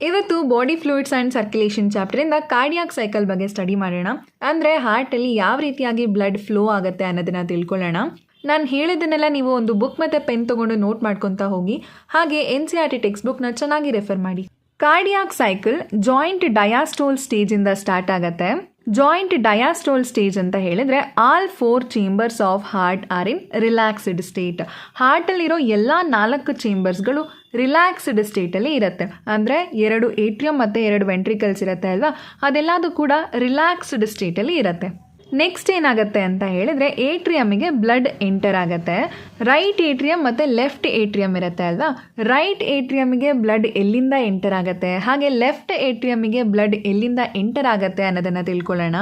ಇವತ್ತು body fluids and circulation ಚಾಪ್ಟರಿಂದ cardiac cycle ಬಗ್ಗೆ ಸ್ಟಡಿ ಮಾಡೋಣ. ಅಂದರೆ ಹಾರ್ಟಲ್ಲಿ ಯಾವ ರೀತಿಯಾಗಿ ಬ್ಲಡ್ ಫ್ಲೋ ಆಗುತ್ತೆ ಅನ್ನೋದನ್ನು ತಿಳ್ಕೊಳ್ಳೋಣ. ನಾನು ಹೇಳಿದ್ದನ್ನೆಲ್ಲ ನೀವು ಒಂದು ಬುಕ್ ಮತ್ತು ಪೆನ್ ತೊಗೊಂಡು ನೋಟ್ ಮಾಡ್ಕೊತಾ ಹೋಗಿ. ಹಾಗೆ NCERT ಟೆಕ್ಸ್ಟ್ ಬುಕ್ನ ಚೆನ್ನಾಗಿ ರೆಫರ್ ಮಾಡಿ. ಕಾರ್ಡಿಯಾಕ್ ಸೈಕಲ್ ಜಾಯಿಂಟ್ ಡಯಾಸ್ಟೋಲ್ ಸ್ಟೇಜಿಂದ ಸ್ಟಾರ್ಟ್ ಆಗುತ್ತೆ. ಜಾಯಿಂಟ್ ಡಯಾಸ್ಟೋಲ್ ಸ್ಟೇಜ್ ಅಂತ ಹೇಳಿದರೆ all 4 chambers of heart are in relaxed state. ಹಾರ್ಟಲ್ಲಿರೋ ಎಲ್ಲ 4 ಚೇಂಬರ್ಸ್ಗಳು ರಿಲ್ಯಾಕ್ಸ್ಡ್ ಸ್ಟೇಟಲ್ಲಿ ಇರುತ್ತೆ. ಅಂದರೆ 2 ಏಟ್ರಿಯಮ್ ಮತ್ತು 2 ವೆಂಟ್ರಿಕಲ್ಸ್ ಇರುತ್ತೆ ಅಲ್ವಾ, ಅದೆಲ್ಲದೂ ಕೂಡ ರಿಲ್ಯಾಕ್ಸ್ಡ್ ಸ್ಟೇಟಲ್ಲಿ ಇರುತ್ತೆ. ನೆಕ್ಸ್ಟ್ ಏನಾಗುತ್ತೆ ಅಂತ ಹೇಳಿದರೆ ಏಟ್ರಿಯಮ್ಮಿಗೆ ಬ್ಲಡ್ ಎಂಟರ್ ಆಗುತ್ತೆ. ರೈಟ್ ಏಟ್ರಿಯಮ್ ಮತ್ತು ಲೆಫ್ಟ್ ಏಟ್ರಿಯಮ್ ಇರುತ್ತೆ ಅಲ್ವಾ, ರೈಟ್ ಏಟ್ರಿಯಮ್ಮಿಗೆ ಬ್ಲಡ್ ಎಲ್ಲಿಂದ ಎಂಟರ್ ಆಗುತ್ತೆ, ಹಾಗೆ ಲೆಫ್ಟ್ ಏಟ್ರಿಯಮ್ಮಿಗೆ ಬ್ಲಡ್ ಎಲ್ಲಿಂದ ಎಂಟರ್ ಆಗುತ್ತೆ ಅನ್ನೋದನ್ನು ತಿಳ್ಕೊಳ್ಳೋಣ.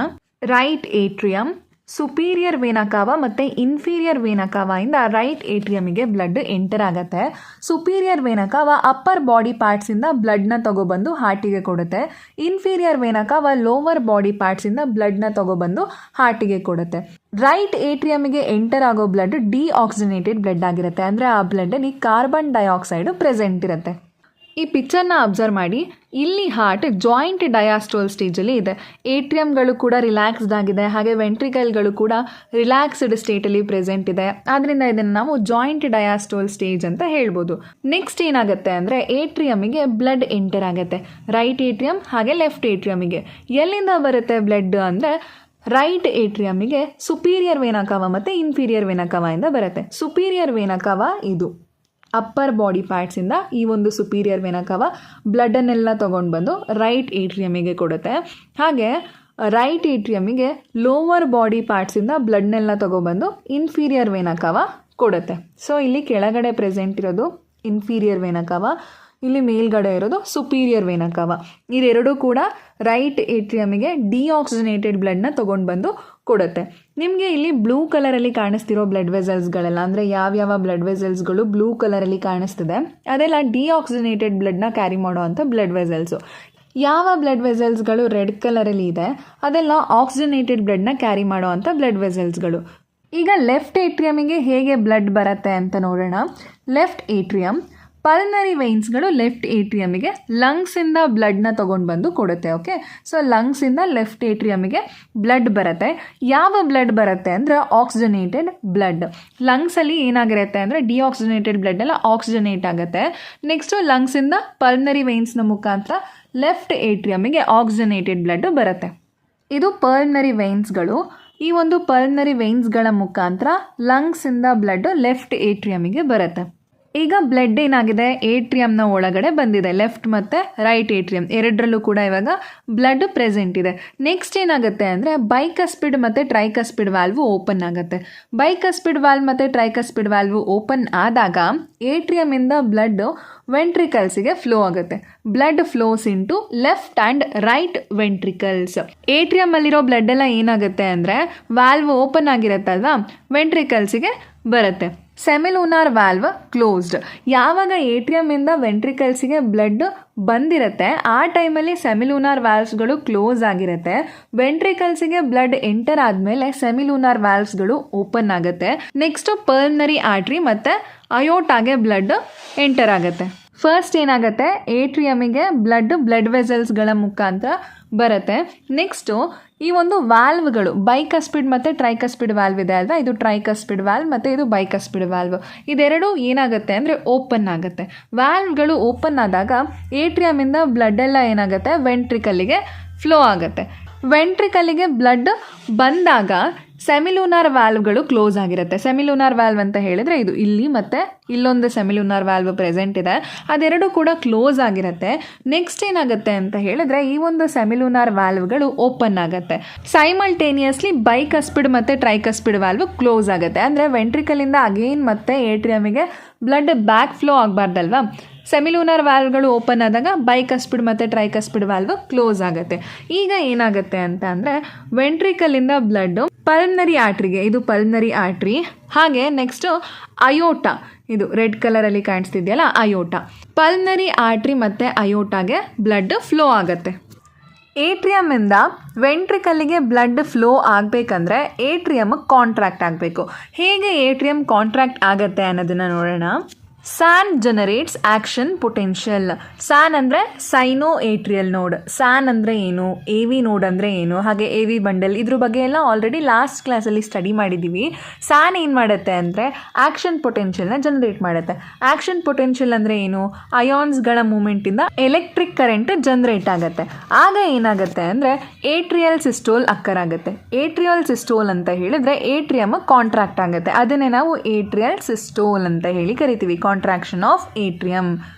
ರೈಟ್ ಏಟ್ರಿಯಮ್, ಸುಪೀರಿಯರ್ ವೇನಕಾವ ಮತ್ತು ಇನ್ಫೀರಿಯರ್ ವೇನಕಾವಿಂದ ರೈಟ್ ಏಟ್ರಿಯಮ್ಮಿಗೆ ಬ್ಲಡ್ ಎಂಟರ್ ಆಗುತ್ತೆ. ಸುಪೀರಿಯರ್ ವೇನಕಾವ ಅಪ್ಪರ್ ಬಾಡಿ ಪಾರ್ಟ್ಸಿಂದ ಬ್ಲಡ್ನ ತಗೊಬಂದು ಹಾರ್ಟಿಗೆ ಕೊಡುತ್ತೆ. ಇನ್ಫೀರಿಯರ್ ವೇನಕಾವ ಲೋವರ್ ಬಾಡಿ ಪಾರ್ಟ್ಸಿಂದ ಬ್ಲಡ್ನ ತಗೊಬಂದು ಹಾರ್ಟಿಗೆ ಕೊಡುತ್ತೆ. ರೈಟ್ ಏಟ್ರಿಯಮ್ಮಿಗೆ ಎಂಟರ್ ಆಗೋ ಬ್ಲಡ್ ಡಿಆಕ್ಸಿಜನೇಟೆಡ್ ಬ್ಲಡ್ ಆಗಿರುತ್ತೆ. ಅಂದರೆ ಆ ಬ್ಲಡ್ಡಲ್ಲಿ ಕಾರ್ಬನ್ ಡೈಆಕ್ಸೈಡು ಪ್ರೆಸೆಂಟ್ ಇರುತ್ತೆ. ಈ ಪಿಕ್ಚರ್ನ ಅಬ್ಸರ್ವ್ ಮಾಡಿ. ಇಲ್ಲಿ ಹಾರ್ಟ್ ಜಾಯಿಂಟ್ ಡಯಾಸ್ಟೋಲ್ ಸ್ಟೇಜಲ್ಲಿ ಇದೆ. ಏಟ್ರಿಯಮ್ಗಳು ಕೂಡ ರಿಲ್ಯಾಕ್ಸ್ಡ್ ಆಗಿದೆ, ಹಾಗೆ ವೆಂಟ್ರಿಕಲ್ಗಳು ಕೂಡ ರಿಲ್ಯಾಕ್ಸ್ಡ್ ಸ್ಟೇಟಲ್ಲಿ ಪ್ರೆಸೆಂಟ್ ಇದೆ. ಆದ್ದರಿಂದ ಇದನ್ನು ನಾವು ಜಾಯಿಂಟ್ ಡಯಾಸ್ಟೋಲ್ ಸ್ಟೇಜ್ ಅಂತ ಹೇಳ್ಬೋದು. ನೆಕ್ಸ್ಟ್ ಏನಾಗುತ್ತೆ ಅಂದರೆ ಏಟ್ರಿಯಮ್ಮಿಗೆ ಬ್ಲಡ್ ಎಂಟರ್ ಆಗುತ್ತೆ. ರೈಟ್ ಏಟ್ರಿಯಮ್ ಹಾಗೆ ಲೆಫ್ಟ್ ಏಟ್ರಿಯಮ್ಮಿಗೆ. ಎಲ್ಲಿಂದ ಬರುತ್ತೆ ಬ್ಲಡ್ ಅಂದರೆ ರೈಟ್ ಏಟ್ರಿಯಮ್ಮಿಗೆ ಸುಪೀರಿಯರ್ ವೇನಕಾವ ಮತ್ತು ಇನ್ಫೀರಿಯರ್ ವೇನಕಾವಿಂದ ಬರುತ್ತೆ. ಸುಪೀರಿಯರ್ ವೇನಕಾವ ಇದು ಅಪ್ಪರ್ ಬಾಡಿ ಪಾರ್ಟ್ಸಿಂದ ಈ ಒಂದು ಸುಪೀರಿಯರ್ ವೇನಕಾವ ಬ್ಲಡ್ಡನ್ನೆಲ್ಲ ತೊಗೊಂಡು ಬಂದು ರೈಟ್ ಏಟ್ರಿಯಮ್ಮಿಗೆ ಕೊಡುತ್ತೆ. ಹಾಗೆ ರೈಟ್ ಏಟ್ರಿಯಮ್ಮಿಗೆ ಲೋವರ್ ಬಾಡಿ ಪಾರ್ಟ್ಸಿಂದ ಬ್ಲಡ್ನೆಲ್ಲ ತೊಗೊಬಂದು ಇನ್ಫೀರಿಯರ್ ವೇನಕಾವ ಕೊಡುತ್ತೆ. ಸೊ ಇಲ್ಲಿ ಕೆಳಗಡೆ ಪ್ರೆಸೆಂಟ್ ಇರೋದು ಇನ್ಫೀರಿಯರ್ ವೇನಕಾವ, ಇಲ್ಲಿ ಮೇಲ್ಗಡೆ ಇರೋದು ಸುಪೀರಿಯರ್ ವೇನಕಾವ. ಇದೆರಡೂ ಕೂಡ ರೈಟ್ ಏಟ್ರಿಯಮ್ಮಿಗೆ ಡಿಆಕ್ಸಿಜನೇಟೆಡ್ ಬ್ಲಡ್ನ ತೊಗೊಂಡು ಬಂದು ಕೊಡುತ್ತೆ. ನಿಮಗೆ ಇಲ್ಲಿ ಬ್ಲೂ ಕಲರಲ್ಲಿ ಕಾಣಿಸ್ತಿರೋ ಬ್ಲಡ್ ವೆಸಲ್ಸ್ಗಳೆಲ್ಲ, ಅಂದರೆ ಯಾವ್ಯಾವ ಬ್ಲಡ್ ವೆಸಲ್ಸ್ಗಳು ಬ್ಲೂ ಕಲರಲ್ಲಿ ಕಾಣಿಸ್ತಿದೆ ಅದೆಲ್ಲ ಡಿಆಕ್ಸಿಜನೇಟೆಡ್ ಬ್ಲಡ್ನ ಕ್ಯಾರಿ ಮಾಡೋ ಅಂಥ ಬ್ಲಡ್ ವೆಸಲ್ಸು. ಯಾವ ಬ್ಲಡ್ ವೆಸಲ್ಸ್ಗಳು ರೆಡ್ ಕಲರಲ್ಲಿ ಇದೆ ಅದೆಲ್ಲ ಆಕ್ಸಿಜನೇಟೆಡ್ ಬ್ಲಡ್ನ ಕ್ಯಾರಿ ಮಾಡೋ ಅಂಥ ಬ್ಲಡ್ ವೆಸಲ್ಸ್ಗಳು. ಈಗ ಲೆಫ್ಟ್ ಏಟ್ರಿಯಮ್ಮಿಗೆ ಹೇಗೆ ಬ್ಲಡ್ ಬರುತ್ತೆ ಅಂತ ನೋಡೋಣ. ಲೆಫ್ಟ್ ಏಟ್ರಿಯಮ್, ಪಲ್ನರಿ ವೇನ್ಸ್ಗಳು ಲೆಫ್ಟ್ ಏಟ್ರಿಯಮ್ಮಿಗೆ ಲಂಗ್ಸಿಂದ ಬ್ಲಡ್ನ ತೊಗೊಂಡು ಬಂದು ಕೊಡುತ್ತೆ. ಓಕೆ, ಸೊ ಲಂಗ್ಸಿಂದ ಲೆಫ್ಟ್ ಏಟ್ರಿಯಮ್ಮಿಗೆ ಬ್ಲಡ್ ಬರುತ್ತೆ. ಯಾವ ಬ್ಲಡ್ ಬರುತ್ತೆ ಅಂದರೆ ಆಕ್ಸಿಜನೇಟೆಡ್ ಬ್ಲಡ್. ಲಂಗ್ಸಲ್ಲಿ ಏನಾಗಿರುತ್ತೆ ಅಂದರೆ ಡಿಆಕ್ಸಿಜನೇಟೆಡ್ ಬ್ಲಡ್ ಎಲ್ಲ ಆಕ್ಸಿಜನೇಟ್ ಆಗುತ್ತೆ. ನೆಕ್ಸ್ಟು ಲಂಗ್ಸಿಂದ ಪಲ್ನರಿ ವೇನ್ಸ್ನ ಮುಖಾಂತರ ಲೆಫ್ಟ್ ಏಟ್ರಿಯಮ್ಮಿಗೆ ಆಕ್ಸಿಜನೇಟೆಡ್ ಬ್ಲಡ್ ಬರುತ್ತೆ. ಇದು ಪಲ್ನರಿ ವೇನ್ಸ್ಗಳು. ಈ ಒಂದು ಪಲ್ನರಿ ವೇನ್ಸ್ಗಳ ಮುಖಾಂತರ ಲಂಗ್ಸಿಂದ ಬ್ಲಡ್ ಲೆಫ್ಟ್ ಏಟ್ರಿಯಮ್ಮಿಗೆ ಬರುತ್ತೆ. ಈಗ ಬ್ಲಡ್ ಏನಾಗಿದೆ ಏಟ್ರಿಯಮ್ನ ಒಳಗಡೆ ಬಂದಿದೆ. ಲೆಫ್ಟ್ ಮತ್ತು ರೈಟ್ ಏಟ್ರಿಯಮ್ ಎರಡರಲ್ಲೂ ಕೂಡ ಇವಾಗ ಬ್ಲಡ್ ಪ್ರೆಸೆಂಟ್ ಇದೆ. ನೆಕ್ಸ್ಟ್ ಏನಾಗುತ್ತೆ ಅಂದರೆ ಬೈಕಸ್ಪಿಡ್ ಮತ್ತು ಟ್ರೈಕಸ್ಪಿಡ್ ವ್ಯಾಲ್ವು ಓಪನ್ ಆಗುತ್ತೆ. ಬೈಕಸ್ಪಿಡ್ ವಾಲ್ವ್ ಮತ್ತು ಟ್ರೈಕಸ್ಪಿಡ್ ವ್ಯಾಲ್ವು ಓಪನ್ ಆದಾಗ ಏಟ್ರಿಯಮಿಂದ ಬ್ಲಡ್ ವೆಂಟ್ರಿಕಲ್ಸಿಗೆ ಫ್ಲೋ ಆಗುತ್ತೆ. Blood flows into left and right ventricles. ಏಟ್ರಿಯಮಲ್ಲಿರೋ ಬ್ಲಡ್ ಎಲ್ಲ ಏನಾಗುತ್ತೆ ಅಂದರೆ ವ್ಯಾಲ್ವ್ ಓಪನ್ ಆಗಿರುತ್ತಲ್ವಾ, ವೆಂಟ್ರಿಕಲ್ಸಿಗೆ ಬರುತ್ತೆ. Semilunar valve closed. ಯಾವಾಗ ಏಟ್ರಿಯಮ್ಮಿಂದ ವೆಂಟ್ರಿಕಲ್ಸಿಗೆ ಬ್ಲಡ್ ಬಂದಿರುತ್ತೆ ಆ ಟೈಮಲ್ಲಿ ಸೆಮಿಲೂನಾರ್ ವ್ಯಾಲ್ವ್ಸ್ಗಳು ಕ್ಲೋಸ್ ಆಗಿರುತ್ತೆ. ವೆಂಟ್ರಿಕಲ್ಸಿಗೆ ಬ್ಲಡ್ ಎಂಟರ್ ಆದಮೇಲೆ ಸೆಮಿಲೂನಾರ್ ವ್ಯಾಲ್ವ್ಸ್ಗಳು ಓಪನ್ ಆಗುತ್ತೆ. ನೆಕ್ಸ್ಟು ಪಲ್ನರಿ ಆರ್ಟ್ರಿ ಮತ್ತು ಅಯೋಟಾಗೆ ಬ್ಲಡ್ ಎಂಟರ್ ಆಗುತ್ತೆ. ಫಸ್ಟ್ ಏನಾಗುತ್ತೆ ಏಟ್ರಿಯಮ್ಮಿಗೆ ಬ್ಲಡ್ ವೆಸಲ್ಸ್ಗಳ ಮುಖಾಂತರ ಬರುತ್ತೆ. ನೆಕ್ಸ್ಟು ಈ ಒಂದು ವ್ಯಾಲ್ವ್ಗಳು ಬೈಕಸ್ಪಿಡ್ ಮತ್ತು ಟ್ರೈಕಸ್ಪಿಡ್ ವ್ಯಾಲ್ವ್ ಇದೆ ಅಲ್ವಾ, ಇದು ಟ್ರೈಕಸ್ಪಿಡ್ ವ್ಯಾಲ್ವ್ ಮತ್ತು ಇದು ಬೈಕಸ್ಪಿಡ್ ವ್ಯಾಲ್ವ್. ಇದೆರಡು ಏನಾಗುತ್ತೆ ಅಂದರೆ ಓಪನ್ ಆಗುತ್ತೆ. ವ್ಯಾಲ್ವ್ಗಳು ಓಪನ್ ಆದಾಗ ಏಟ್ರಿಯಮ್ಮಿಂದ ಬ್ಲಡ್ ಎಲ್ಲ ಏನಾಗುತ್ತೆ ವೆಂಟ್ರಿಕಲ್ಲಿಗೆ ಫ್ಲೋ ಆಗುತ್ತೆ. ವೆಂಟ್ರಿಕಲ್ಲಿಗೆ ಬ್ಲಡ್ ಬಂದಾಗ ಸೆಮಿಲೂನಾರ್ ವ್ಯಾಲ್ವ್ಗಳು ಕ್ಲೋಸ್ ಆಗಿರುತ್ತೆ. ಸೆಮಿಲೂನಾರ್ ವ್ಯಾಲ್ವ್ ಅಂತ ಹೇಳಿದರೆ ಇದು ಇಲ್ಲಿ ಮತ್ತು ಇಲ್ಲೊಂದು ಸೆಮಿಲೂನಾರ್ ವ್ಯಾಲ್ವ್ ಪ್ರೆಸೆಂಟ್ ಇದೆ, ಅದೆರಡು ಕೂಡ ಕ್ಲೋಸ್ ಆಗಿರುತ್ತೆ. ನೆಕ್ಸ್ಟ್ ಏನಾಗುತ್ತೆ ಅಂತ ಹೇಳಿದ್ರೆ ಈ ಒಂದು ಸೆಮಿಲೂನಾರ್ ವ್ಯಾಲ್ವ್ಗಳು ಓಪನ್ ಆಗುತ್ತೆ. ಸೈಮಲ್ಟೇನಿಯಸ್ಲಿ ಬೈಕಸ್ಪಿಡ್ ಮತ್ತು ಟ್ರೈಕಸ್ಪಿಡ್ ವ್ಯಾಲ್ವ್ ಕ್ಲೋಸ್ ಆಗುತ್ತೆ. ಅಂದರೆ ವೆಂಟ್ರಿಕಲಿಂದ ಅಗೇನ್ ಮತ್ತೆ ಏಟ್ರಿಯಮ್ಮಿಗೆ ಬ್ಲಡ್ ಬ್ಯಾಕ್ ಫ್ಲೋ ಆಗಬಾರ್ದಲ್ವಾ. ಸೆಮಿಲೂನಾರ್ ವ್ಯಾಲ್ವ್ಗಳು ಓಪನ್ ಆದಾಗ ಬೈಕಸ್ಪಿಡ್ ಮತ್ತು ಟ್ರೈಕಸ್ಪಿಡ್ ವ್ಯಾಲ್ವ್ ಕ್ಲೋಸ್ ಆಗುತ್ತೆ. ಈಗ ಏನಾಗುತ್ತೆ ಅಂತ ಅಂದರೆ ವೆಂಟ್ರಿಕಲಿಂದ ಬ್ಲಡ್ಡು ಪಲ್ನರಿ ಆರ್ಟ್ರಿಗೆ, ಇದು ಪಲ್ನರಿ ಆರ್ಟ್ರಿ, ಹಾಗೆ ನೆಕ್ಸ್ಟು ಅಯೋಟಾ, ಇದು ರೆಡ್ ಕಲರಲ್ಲಿ ಕಾಣಿಸ್ತಿದೆಯಲ್ಲ ಅಯೋಟಾ. ಪಲ್ನರಿ ಆರ್ಟ್ರಿ ಮತ್ತು ಅಯೋಟಾಗೆ ಬ್ಲಡ್ ಫ್ಲೋ ಆಗುತ್ತೆ. ಏಟ್ರಿಯಮ್ಮಿಂದ ವೆಂಟ್ರಿಕಲ್ಲಿಗೆ ಬ್ಲಡ್ ಫ್ಲೋ ಆಗಬೇಕಂದ್ರೆ ಏಟ್ರಿಯಮ್ ಕಾಂಟ್ರಾಕ್ಟ್ ಆಗಬೇಕು. ಹೇಗೆ ಏಟ್ರಿಯಮ್ ಕಾಂಟ್ರಾಕ್ಟ್ ಆಗುತ್ತೆ ಅನ್ನೋದನ್ನು ನೋಡೋಣ. San generates action potential. San ಅಂದರೆ ಸೈನೋ ಏಟ್ರಿಯಲ್ ನೋಡ್. ಸ್ಯಾನ್ ಅಂದರೆ ಏನು, ಎ ವಿ ನೋಡ್ ಅಂದರೆ ಏನು, ಹಾಗೆ ಎ ವಿ ಬಂಡಲ್, ಇದ್ರ ಬಗ್ಗೆ ಎಲ್ಲ ಆಲ್ರೆಡಿ ಲಾಸ್ಟ್ ಕ್ಲಾಸಲ್ಲಿ ಸ್ಟಡಿ ಮಾಡಿದ್ದೀವಿ. ಸ್ಯಾನ್ ಏನು ಮಾಡುತ್ತೆ ಅಂದರೆ ಆಕ್ಷನ್ ಪೊಟೆನ್ಷಿಯಲ್ನ ಜನರೇಟ್ ಮಾಡುತ್ತೆ. ಆಕ್ಷನ್ ಪೊಟೆನ್ಷಿಯಲ್ ಅಂದರೆ ಏನು, ಅಯಾನ್ಸ್ಗಳ ಮೂಮೆಂಟಿಂದ ಎಲೆಕ್ಟ್ರಿಕ್ ಕರೆಂಟ್ ಜನರೇಟ್ ಆಗುತ್ತೆ. ಆಗ ಏನಾಗುತ್ತೆ ಅಂದರೆ ಏಟ್ರಿಯಲ್ ಸಿಸ್ಟೋಲ್ ಅಕ್ಕರ್ ಆಗುತ್ತೆ. ಏಟ್ರಿಯಲ್ ಸಿಸ್ಟೋಲ್ ಅಂತ ಹೇಳಿದ್ರೆ ಏಟ್ರಿಯಮ್ ಕಾಂಟ್ರಾಕ್ಟ್ ಆಗುತ್ತೆ. ಅದನ್ನೇ ನಾವು ಏಟ್ರಿಯಲ್ ಸಿಸ್ಟೋಲ್ ಅಂತ ಹೇಳಿ ಕರಿತೀವಿ, ಕಾಂಟ್ರಾಕ್ಷನ್ ಆಫ್ ಏಟ್ರಿಯಮ್.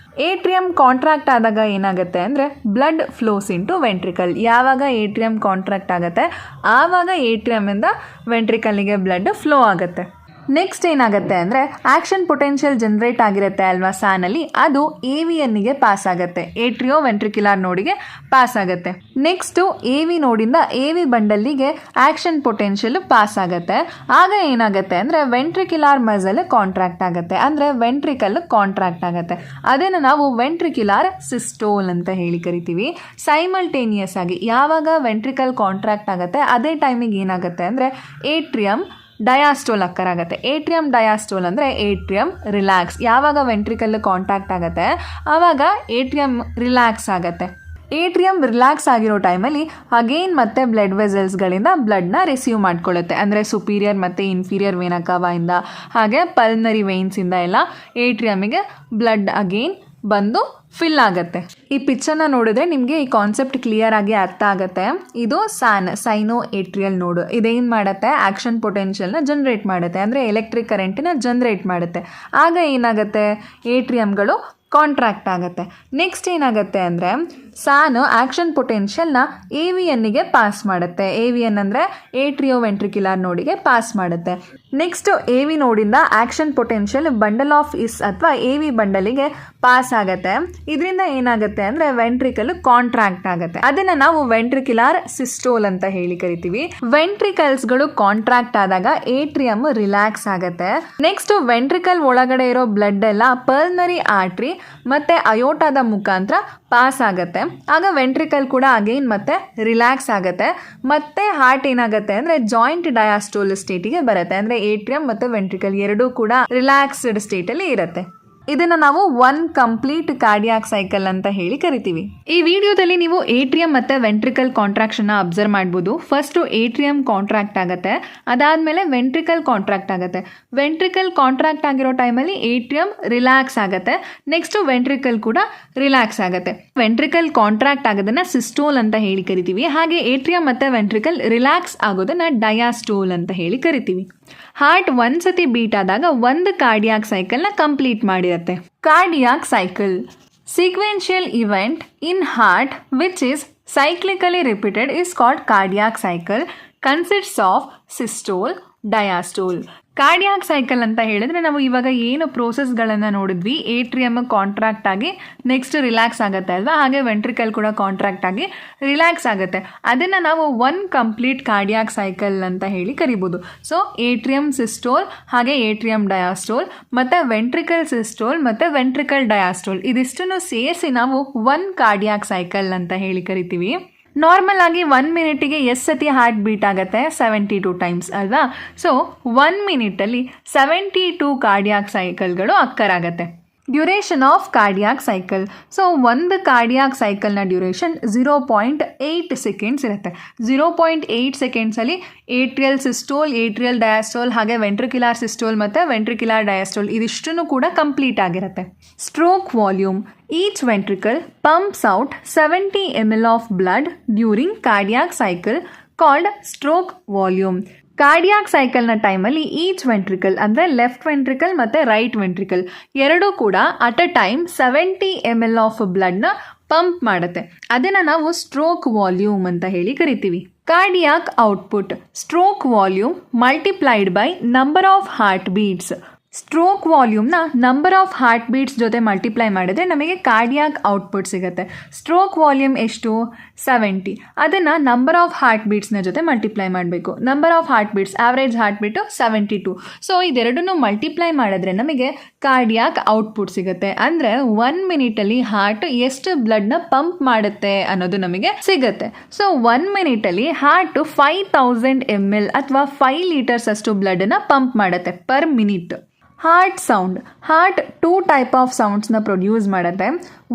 ಏಟ್ರಿಯಮ್ ಕಾಂಟ್ರಾಕ್ಟ್ ಆದಾಗ ಏನಾಗುತ್ತೆ ಅಂದರೆ ಬ್ಲಡ್ ಫ್ಲೋಸ್ ಇಂಟು ವೆಂಟ್ರಿಕಲ್. ಯಾವಾಗ ಏಟ್ರಿಯಮ್ ಕಾಂಟ್ರಾಕ್ಟ್ ಆಗುತ್ತೆ ಆವಾಗ ಏಟ್ರಿಯಮಿಂದ ವೆಂಟ್ರಿಕಲ್ಗೆ ಬ್ಲಡ್ ಫ್ಲೋ ಆಗುತ್ತೆ. ನೆಕ್ಸ್ಟ್ ಏನಾಗುತ್ತೆ ಅಂದರೆ ಆಕ್ಷನ್ ಪೊಟೆನ್ಷಿಯಲ್ ಜನರೇಟ್ ಆಗಿರುತ್ತೆ ಅಲ್ವಾ ಸ್ಯಾನಲ್ಲಿ, ಅದು ಎ ವಿ ಎನ್ನಿಗೆ ಪಾಸ್ ಆಗುತ್ತೆ, ಏಟ್ರಿಯೋ ವೆಂಟ್ರಿಕ್ಯುಲಾರ್ ನೋಡಿಗೆ ಪಾಸ್ ಆಗುತ್ತೆ. ನೆಕ್ಸ್ಟು ಎ ವಿ ನೋಡಿಂದ ಎ ವಿ ಬಂಡಲ್ಲಿಗೆ ಆಕ್ಷನ್ ಪೊಟೆನ್ಷಿಯಲ್ ಪಾಸ್ ಆಗುತ್ತೆ. ಆಗ ಏನಾಗುತ್ತೆ ಅಂದರೆ ವೆಂಟ್ರಿಕ್ಯುಲಾರ್ ಮಸಲ್ ಕಾಂಟ್ರಾಕ್ಟ್ ಆಗುತ್ತೆ, ಅಂದರೆ ವೆಂಟ್ರಿಕಲ್ ಕಾಂಟ್ರಾಕ್ಟ್ ಆಗುತ್ತೆ. ಅದನ್ನು ನಾವು ವೆಂಟ್ರಿಕ್ಯುಲಾರ್ ಸಿಸ್ಟೋಲ್ ಅಂತ ಹೇಳಿ ಕರಿತೀವಿ. ಸೈಮಲ್ಟೇನಿಯಸ್ ಆಗಿ ಯಾವಾಗ ವೆಂಟ್ರಿಕಲ್ ಕಾಂಟ್ರಾಕ್ಟ್ ಆಗುತ್ತೆ ಅದೇ ಟೈಮಿಗೆ ಏನಾಗುತ್ತೆ ಅಂದರೆ ಏಟ್ರಿಯಮ್ ಡಯಾಸ್ಟೋಲ್ ಅಕ್ಕರ್ ಆಗುತ್ತೆ. ಏಟ್ರಿಯಮ್ ಡಯಾಸ್ಟೋಲ್ ಅಂದರೆ ಏಟ್ರಿಯಮ್ ರಿಲ್ಯಾಕ್ಸ್. ಯಾವಾಗ ವೆಂಟ್ರಿಕಲ್ ಕಾಂಟ್ಯಾಕ್ಟ್ ಆಗುತ್ತೆ ಆವಾಗ ಏಟ್ರಿಯಮ್ ರಿಲ್ಯಾಕ್ಸ್ ಆಗುತ್ತೆ. ಏಟ್ರಿಯಮ್ ರಿಲ್ಯಾಕ್ಸ್ ಆಗಿರೋ ಟೈಮಲ್ಲಿ ಅಗೇನ್ ಮತ್ತೆ ಬ್ಲಡ್ ವೆಸಲ್ಸ್ಗಳಿಂದ ಬ್ಲಡ್ನ ರಿಸೀವ್ ಮಾಡ್ಕೊಳ್ಳುತ್ತೆ. ಅಂದರೆ ಸುಪೀರಿಯರ್ ಮತ್ತು ಇನ್ಫೀರಿಯರ್ ವೇನ ಕವಾಯಿಂದ ಹಾಗೆ ಪಲ್ನರಿ ವೇನ್ಸಿಂದ ಎಲ್ಲ ಏಟ್ರಿಯಮಿಗೆ ಬ್ಲಡ್ ಅಗೇನ್ ಬಂದು ಫಿಲ್ ಆಗುತ್ತೆ. ಈ ಪಿಕ್ಚರ್ನ ನೋಡಿದ್ರೆ ನಿಮಗೆ ಈ ಕಾನ್ಸೆಪ್ಟ್ ಕ್ಲಿಯರ್ ಆಗಿ ಅರ್ಥ ಆಗುತ್ತೆ. ಇದು ಸೈನೋ ಏಟ್ರಿಯಲ್ ನೋಡ್. ಇದೇನು ಮಾಡುತ್ತೆ, ಆಕ್ಷನ್ ಪೊಟೆನ್ಷಿಯಲ್ನ ಜನರೇಟ್ ಮಾಡುತ್ತೆ, ಅಂದರೆ ಎಲೆಕ್ಟ್ರಿಕ್ ಕರೆಂಟನ್ನ ಜನರೇಟ್ ಮಾಡುತ್ತೆ. ಆಗ ಏನಾಗುತ್ತೆ, ಏಟ್ರಿಯಮ್ಗಳು ಕಾಂಟ್ರಾಕ್ಟ್ ಆಗುತ್ತೆ. ನೆಕ್ಸ್ಟ್ ಏನಾಗುತ್ತೆ ಅಂದರೆ ಸ್ಯಾನ್ ಆಕ್ಷನ್ ಪೊಟೆನ್ಷಿಯಲ್ನ ಎ ವಿ ಎನ್ನಿಗೆ ಪಾಸ್ ಮಾಡುತ್ತೆ. ಎ ವಿ ಎನ್ ಅಂದರೆ ಏಟ್ರಿಯೋ ವೆಂಟ್ರಿಕ್ಯುಲಾರ್ ನೋಡಿಗೆ ಪಾಸ್ ಮಾಡುತ್ತೆ. ನೆಕ್ಸ್ಟು ಎ ವಿ ನೋಡಿಂದ action potential bundle of His ಅಥವಾ ಎ ವಿ ಬಂಡಲಿಗೆ ಪಾಸ್ ಆಗುತ್ತೆ. ಇದರಿಂದ ಏನಾಗುತ್ತೆ ಅಂದರೆ ವೆಂಟ್ರಿಕಲ್ ಕಾಂಟ್ರಾಕ್ಟ್ ಆಗುತ್ತೆ. ಅದನ್ನು ನಾವು ವೆಂಟ್ರಿಕ್ಯುಲಾರ್ ಸಿಸ್ಟೋಲ್ ಅಂತ ಹೇಳಿ ಕರಿತೀವಿ. ವೆಂಟ್ರಿಕಲ್ಸ್ಗಳು ಕಾಂಟ್ರಾಕ್ಟ್ ಆದಾಗ ಏಟ್ರಿಯಮ್ ರಿಲ್ಯಾಕ್ಸ್ ಆಗುತ್ತೆ. ನೆಕ್ಸ್ಟ್ ವೆಂಟ್ರಿಕಲ್ ಒಳಗಡೆ ಇರೋ ಬ್ಲಡ್ ಎಲ್ಲ ಪಲ್ನರಿ ಆರ್ಟ್ರಿ ಮತ್ತೆ ಅಯೋಟಾದ ಮುಖಾಂತರ ಪಾಸ್ ಆಗುತ್ತೆ. ಆಗ ವೆಂಟ್ರಿಕಲ್ ಕೂಡ ಅಗೈನ್ ಮತ್ತೆ ರಿಲ್ಯಾಕ್ಸ್ ಆಗುತ್ತೆ. ಮತ್ತೆ ಹಾರ್ಟ್ ಏನಾಗುತ್ತೆ ಅಂದರೆ ಜಾಯಿಂಟ್ ಡಯಾಸ್ಟೋಲ್ ಸ್ಟೇಟಿಗೆ ಬರುತ್ತೆ. ಅಂದರೆ ಏಟ್ರಿಯಮ್ ಮತ್ತು ವೆಂಟ್ರಿಕಲ್ ಎರಡೂ ಕೂಡ ರಿಲ್ಯಾಕ್ಸ್ಡ್ ಸ್ಟೇಟಲ್ಲಿ ಇರುತ್ತೆ. ಇದನ್ನು ನಾವು ಒನ್ ಕಂಪ್ಲೀಟ್ ಕಾರ್ಡಿಯಾಕ್ ಸೈಕಲ್ ಅಂತ ಹೇಳಿ ಕರಿತೀವಿ. ಈ ವಿಡಿಯೋದಲ್ಲಿ ನೀವು ಏಟ್ರಿಯಮ್ ಮತ್ತು ವೆಂಟ್ರಿಕಲ್ ಕಾಂಟ್ರಾಕ್ಷನ್ನ ಅಬ್ಸರ್ವ್ ಮಾಡ್ಬೋದು. ಫಸ್ಟು ಏಟ್ರಿಯಮ್ ಕಾಂಟ್ರಾಕ್ಟ್ ಆಗುತ್ತೆ, ಅದಾದಮೇಲೆ ವೆಂಟ್ರಿಕಲ್ ಕಾಂಟ್ರಾಕ್ಟ್ ಆಗುತ್ತೆ. ವೆಂಟ್ರಿಕಲ್ ಕಾಂಟ್ರಾಕ್ಟ್ ಆಗಿರೋ ಟೈಮಲ್ಲಿ ಏಟ್ರಿಯಮ್ ರಿಲ್ಯಾಕ್ಸ್ ಆಗುತ್ತೆ. ನೆಕ್ಸ್ಟು ವೆಂಟ್ರಿಕಲ್ ಕೂಡ ರಿಲ್ಯಾಕ್ಸ್ ಆಗುತ್ತೆ. ವೆಂಟ್ರಿಕಲ್ ಕಾಂಟ್ರಾಕ್ಟ್ ಆಗೋದನ್ನ ಸಿಸ್ಟೋಲ್ ಅಂತ ಹೇಳಿ ಕರಿತೀವಿ. ಹಾಗೆ ಏಟ್ರಿಯಮ್ ಮತ್ತು ವೆಂಟ್ರಿಕಲ್ ರಿಲ್ಯಾಕ್ಸ್ ಆಗೋದನ್ನ ಡಯಾಸ್ಟೋಲ್ ಅಂತ ಹೇಳಿ ಕರಿತೀವಿ. ಹಾರ್ಟ್ ಒಂದ್ಸತಿ ಬೀಟ್ ಆದಾಗ ಒಂದು ಕಾರ್ಡಿಯಾಕ್ ಸೈಕಲ್ನ ಕಂಪ್ಲೀಟ್ ಮಾಡಿರುತ್ತೆ. Cardiac cycle sequential event in heart which is cyclically repeated is called cardiac cycle, consists of systole, diastole. Cardiac cycle ಅಂತ ಹೇಳಿದ್ರೆ ನಾವು ಇವಾಗ ಏನು ಪ್ರೋಸೆಸ್ಗಳನ್ನು ನೋಡಿದ್ವಿ, ಏಟ್ರಿಯಮ್ ಕಾಂಟ್ರಾಕ್ಟ್ ಆಗಿ ನೆಕ್ಸ್ಟ್ ರಿಲ್ಯಾಕ್ಸ್ ಆಗುತ್ತೆ ಅಲ್ವಾ, ಹಾಗೆ ವೆಂಟ್ರಿಕಲ್ ಕೂಡ ಕಾಂಟ್ರಾಕ್ಟ್ ಆಗಿ ರಿಲ್ಯಾಕ್ಸ್ ಆಗುತ್ತೆ. ಅದನ್ನು ನಾವು ಒನ್ ಕಂಪ್ಲೀಟ್ ಕಾರ್ಡಿಯಾಕ್ ಸೈಕಲ್ ಅಂತ ಹೇಳಿ ಕರಿಬೋದು. ಸೊ ಏಟ್ರಿಯಮ್ ಸಿಸ್ಟೋಲ್ ಹಾಗೆ ಏಟ್ರಿಯಮ್ ಡಯಾಸ್ಟೋಲ್ ಮತ್ತು ವೆಂಟ್ರಿಕಲ್ ಸಿಸ್ಟೋಲ್ ಮತ್ತು ವೆಂಟ್ರಿಕಲ್ ಡಯಾಸ್ಟೋಲ್ ಇದಿಷ್ಟನ್ನು ಸೇರಿಸಿ ನಾವು ಒನ್ ಕಾರ್ಡಿಯಾಕ್ ಸೈಕಲ್ ಅಂತ ಹೇಳಿ ಕರಿತೀವಿ. ನಾರ್ಮಲ್ ಆಗಿ 1 ಮಿನಿಟಿಗೆ ಎಷ್ಟು ಸತಿ ಹಾರ್ಟ್ ಬೀಟ್ ಆಗುತ್ತೆ, 72 ಟೈಮ್ಸ್ ಅಲ್ವಾ. ಸೊ 1 ಮಿನಿಟಲ್ಲಿ 72 ಕಾರ್ಡಿಯಾಕ್ ಸೈಕಲ್ಗಳು ಅಕ್ಕರ್ ಆಗುತ್ತೆ. Duration of cardiac cycle. So ಒಂದು ಕಾರ್ಡಿಯಾಕ್ ಸೈಕಲ್ನ ಡ್ಯೂರೇಷನ್ 0.8 ಸೆಕೆಂಡ್ಸ್ ಇರುತ್ತೆ. 0.8 ಸೆಕೆಂಡ್ಸಲ್ಲಿ ಏಟ್ರಿಯಲ್ ಸಿಸ್ಟೋಲ್, ಏಟ್ರಿಯಲ್ ಡಯಾಸ್ಟೋಲ್ ಹಾಗೆ ವೆಂಟ್ರಿಕ್ಯುಲಾರ್ ಸಿಸ್ಟೋಲ್ ಮತ್ತು ವೆಂಟ್ರಿಕ್ಯುಲಾರ್ ಡಯಾಸ್ಟೋಲ್ ಇದಿಷ್ಟನ್ನು ಕೂಡ ಕಂಪ್ಲೀಟ್ ಆಗಿರುತ್ತೆ. Stroke volume. Each ventricle pumps out 70 ml of blood during cardiac cycle called stroke volume. Cardiac ಸೈಕಲ್ನ ಟೈಮಲ್ಲಿ ಈಚ್ ವೆಂಟ್ರಿಕಲ್ ಅಂದರೆ ಲೆಫ್ಟ್ ವೆಂಟ್ರಿಕಲ್ ಮತ್ತು ರೈಟ್ ವೆಂಟ್ರಿಕಲ್ ಎರಡೂ ಕೂಡ at a time 70 ml of ಬ್ಲಡ್ನ ಪಂಪ್ ಮಾಡುತ್ತೆ. ಅದನ್ನು ನಾವು ಸ್ಟ್ರೋಕ್ ವಾಲ್ಯೂಮ್ ಅಂತ ಹೇಳಿ ಕರಿತೀವಿ. Cardiac output. Stroke volume multiplied by number of heart beats. Stroke ವಾಲ್ಯೂಮ್ನ ನಂಬರ್ ಆಫ್ ಹಾರ್ಟ್ ಬೀಟ್ಸ್ ಜೊತೆ ಮಲ್ಟಿಪ್ಲೈ ಮಾಡಿದ್ರೆ ನಮಗೆ ಕಾರ್ಡಿಯಾಕ್ ಔಟ್ಪುಟ್ ಸಿಗುತ್ತೆ. ಸ್ಟ್ರೋಕ್ ವಾಲ್ಯೂಮ್ ಎಷ್ಟು, 70. ಅದನ್ನು ನಂಬರ್ ಆಫ್ ಹಾರ್ಟ್ ಬೀಟ್ಸ್ನ ಜೊತೆ ಮಲ್ಟಿಪ್ಲೈ ಮಾಡಬೇಕು. Number of heart beats average heart beat 72. So ಇದೆರಡನ್ನೂ ಮಲ್ಟಿಪ್ಲೈ ಮಾಡಿದ್ರೆ ನಮಗೆ ಕಾರ್ಡಿಯಾಕ್ ಔಟ್ಪುಟ್ ಸಿಗುತ್ತೆ. ಅಂದರೆ 1 ಮಿನಿಟಲ್ಲಿ ಹಾರ್ಟ್ ಎಷ್ಟು ಬ್ಲಡ್ನ ಪಂಪ್ ಮಾಡುತ್ತೆ ಅನ್ನೋದು ನಮಗೆ ಸಿಗುತ್ತೆ. ಸೊ 1 ಮಿನಿಟಲ್ಲಿ ಹಾರ್ಟ್ 5000 ml ಅಥವಾ 5 ಲೀಟರ್ಸ್ ಅಷ್ಟು ಬ್ಲಡ್ನ ಪಂಪ್ ಮಾಡುತ್ತೆ per minute. Heart sound. Heart 2 type of ಸೌಂಡ್ಸ್ನ ಪ್ರೊಡ್ಯೂಸ್ ಮಾಡುತ್ತೆ.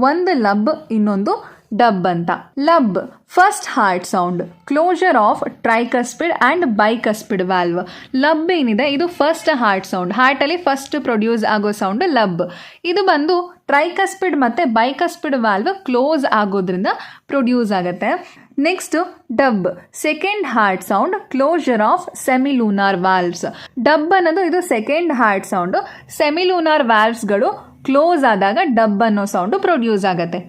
ಒಂದು ಲಬ್, ಇನ್ನೊಂದು ಡಬ್ ಅಂತ. Lub first heart sound, closure of tricuspid and bicuspid valve. Lub ಏನಿದೆ ಇದು ಫಸ್ಟ್ ಹಾರ್ಟ್ ಸೌಂಡ್. ಹಾರ್ಟಲ್ಲಿ ಫಸ್ಟ್ ಪ್ರೊಡ್ಯೂಸ್ ಆಗೋ ಸೌಂಡ್ ಲಬ್. ಇದು ಬಂದು ಟ್ರೈಕಸ್ಪಿಡ್ ಮತ್ತು ಬೈಕಸ್ಪಿಡ್ ವ್ಯಾಲ್ವ್ ಕ್ಲೋಸ್ ಆಗೋದ್ರಿಂದ ಪ್ರೊಡ್ಯೂಸ್ ಆಗುತ್ತೆ. Next dub, second heart sound, closure of semilunar valves. Dub ಅನ್ನೋದು ಇದು ಸೆಕೆಂಡ್ ಹಾರ್ಟ್ ಸೌಂಡು. ಸೆಮಿಲೂನಾರ್ ವ್ಯಾಲ್ವ್ಸ್ಗಳು ಕ್ಲೋಸ್ ಆದಾಗ ಡಬ್ ಅನ್ನೋ ಸೌಂಡು ಪ್ರೊಡ್ಯೂಸ್ ಆಗುತ್ತೆ.